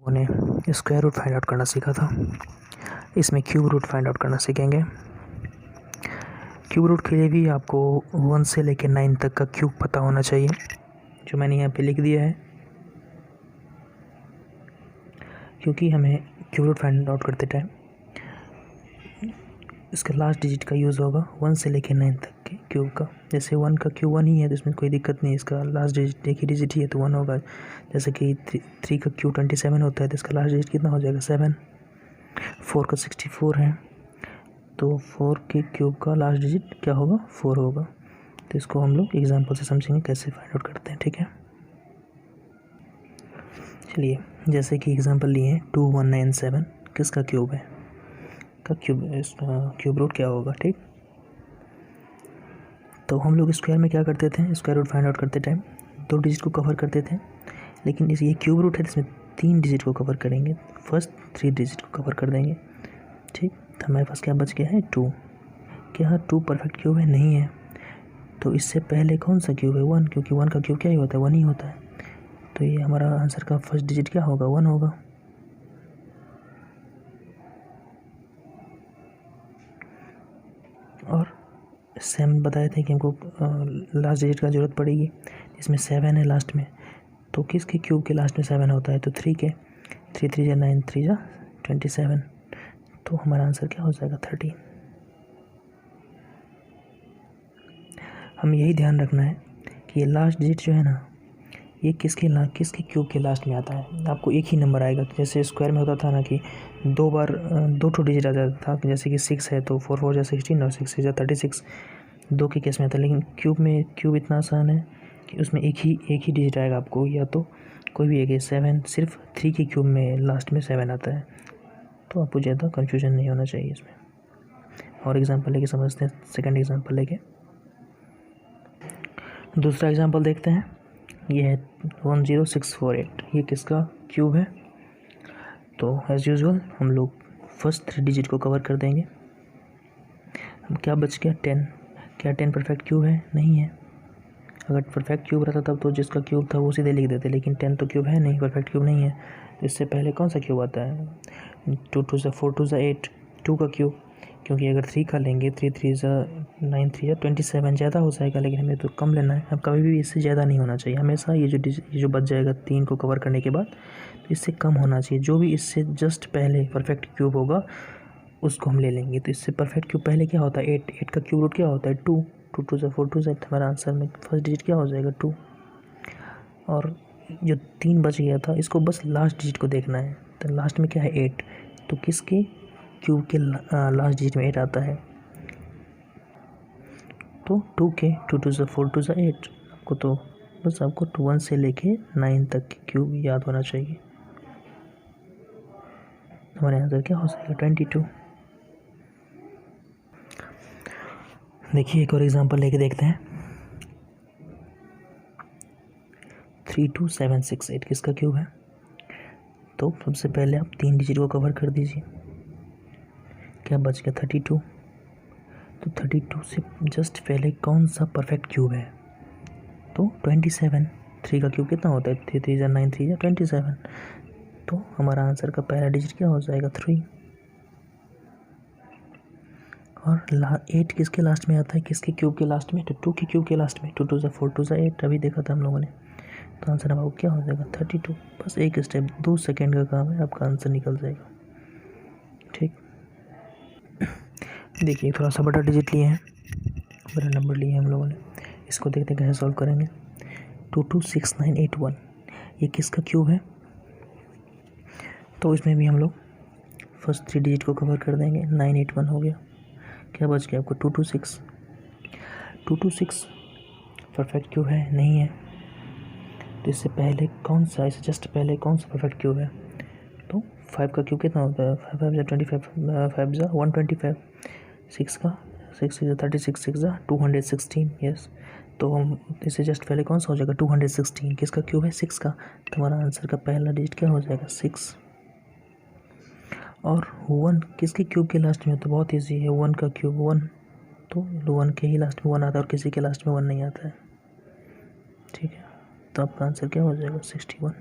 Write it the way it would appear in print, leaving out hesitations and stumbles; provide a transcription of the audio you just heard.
उन्हें square root find out करना सीखा था। इसमें क्यूब रूट फाइंड आउट करना सीखेंगे। क्यूब रूट के लिए भी आपको 1 से लेकर 9 तक का क्यूब पता होना चाहिए, जो मैंने यहाँ पे लिख दिया है, क्योंकि हमें क्यूब रूट फाइंड आउट करते टाइम इसका लास्ट डिजिट का यूज़ होगा 1 से लेकर 9 तक के क्यूब का। जैसे 1 का क्यूब 1 ही है तो इसमें कोई दिक्कत नहीं है, इसका लास्ट डिजिट एक ही डिजिट ही है तो 1 होगा। जैसे कि 3 का क्यूब 27 होता है तो इसका लास्ट डिजिट कितना हो जाएगा 7। 4 का 64 है तो 4 के क्यूब का लास्ट डिजिट क्या होगा 4 होगा। तो इसको हम लोग एग्जाम्पल से समझेंगे कैसे फाइंड आउट करते हैं, ठीक है। चलिए, जैसे कि एग्जाम्पल लिए हैं 2197 किसका क्यूब है, का क्यूब रूट क्या होगा, ठीक। तो हम लोग स्क्वायर में क्या करते थे, स्क्वायर रूट फाइंड आउट करते टाइम 2 डिजिट को कवर करते थे, लेकिन ये क्यूब रूट है इसमें 3 डिजिट को कवर करेंगे। फर्स्ट 3 डिजिट को कवर कर देंगे, ठीक। तो हमारे पास क्या बच गया है 2। क्या 2 परफेक्ट क्यूब है? नहीं है। तो इससे पहले कौन सा क्यूब है 1, क्योंकि 1 का क्यूब क्या ही होता है 1 ही होता है। तो ये हमारा आंसर का फर्स्ट डिजिट क्या होगा 1 होगा। और सेम बताए थे कि हमको लास्ट डिजिट का ज़रूरत पड़ेगी, इसमें 7 है लास्ट में। तो किसके क्यूब के लास्ट में 7 होता है, तो 3 के। 3 3 जा 9, 3 जा 27। तो हमारा आंसर क्या हो जाएगा 30। हमें यही ध्यान रखना है कि ये लास्ट डिजिट जो है ना, ये किसके क्यूब के लास्ट में आता है। आपको एक ही नंबर आएगा, जैसे स्क्वायर में होता था ना कि 2 बार 2 डिजिट आ जाता था, जैसे कि 6 है तो 4 4 जा 16 और 6 6 जा 36, 2 के केस में आता है। लेकिन क्यूब इतना आसान है कि उसमें एक ही डिजिट आएगा आपको, या तो कोई भी एक है 7, सिर्फ 3 के क्यूब में लास्ट में 7 आता है। तो आपको ज़्यादा कन्फ्यूजन नहीं होना चाहिए इसमें। और एग्जाम्पल लेके समझते हैं, सेकेंड एग्जाम्पल लेके दूसरा एग्जाम्पल देखते हैं। ये है 10648, ये किसका क्यूब है। तो एज़ यूजुअल हम लोग फर्स्ट 3 डिजिट को कवर कर देंगे। हम क्या बच गया 10। क्या 10 परफेक्ट क्यूब है? नहीं है। अगर परफेक्ट क्यूब रहता तब तो जिसका क्यूब था वो सीधे लिख देते, लेकिन 10 तो क्यूब है नहीं, परफेक्ट क्यूब नहीं है। तो इससे पहले कौन सा क्यूब आता है 2 2 4 2 8, 2 का क्यूब। क्योंकि अगर 3 का लेंगे 3 3 9 3 27 ज़्यादा हो जाएगा, लेकिन हमें तो कम लेना है। अब कभी भी इससे ज़्यादा नहीं होना चाहिए, हमेशा ये जो बच जाएगा 3 को कवर करने के बाद, तो इससे कम होना चाहिए। जो भी इससे जस्ट पहले परफेक्ट क्यूब होगा उसको हम ले लेंगे। तो इससे परफेक्ट क्यूब पहले क्या होता है 8 का क्यूब रूट क्या होता है 2 2 2 4 2 हमारा आंसर में फर्स्ट डिजिट क्या हो जाएगा 2। और जो 3 बच गया था इसको बस लास्ट डिजिट को देखना है। तो लास्ट में क्या है 8, तो किसके क्यूब के लास्ट डिजिट में 8 आता है, तो 2 के। 2 2 4 2 8। आपको तो बस आपको 1 से लेके 9 तक के क्यूब याद होना चाहिए। हमारे आंसर क्या हो जाएगा 22। देखिए एक और एग्जांपल लेके देखते हैं। 32768 किसका क्यूब है। तो सबसे पहले आप 3 डिजिट को कवर कर दीजिए। क्या बच गया 32। तो 32 से जस्ट पहले कौन सा परफेक्ट क्यूब है, तो 27। 3 का क्यूब कितना होता है 3 3 जा 9 3 जा 27। तो हमारा आंसर का पहला डिजिट क्या हो जाएगा 3। और 8 किसके लास्ट में आता है, किसके क्यूब के लास्ट में, तो 2 के क्यूब के लास्ट में। 2 2 जा 4 2 जा 8 अभी देखा था हम लोगों ने। तो आंसर हमारा क्या हो जाएगा 32। बस एक स्टेप 2 सेकेंड का काम है, आपका आंसर निकल जाएगा, ठीक। देखिए थोड़ा सा बड़ा डिजिट लिए हैं, बड़ा नंबर लिए हैं हम लोगों ने। इसको देखते कैसे सॉल्व करेंगे। 226981 ये किसका क्यूब है। तो इसमें भी हम लोग फर्स्ट 3 डिजिट को कवर कर देंगे। 981 हो गया। क्या बच गया आपको 226। 226 परफेक्ट क्यूब है नहीं है। तो इससे पहले कौन सा, इससे जस्ट पहले कौन सा परफेक्ट क्यूब है, तो 5 का क्यूब कितना होता है 5 5 जा 25 5 जा 125। 6 का 6 6 जा 36 6 जा 216। यस, तो हम इससे जस्ट पहले कौन सा हो जाएगा 216। किसका क्यूब है 6 का। तो हमारा आंसर का पहला डिजिट क्या हो जाएगा 6। और 1 किसके क्यूब के लास्ट में, तो बहुत ईजी है 1 का क्यूब 1, तो 1 के ही लास्ट में 1 आता है और किसी के लास्ट में 1 नहीं आता है, ठीक है। तो आपका आंसर क्या हो जाएगा 61।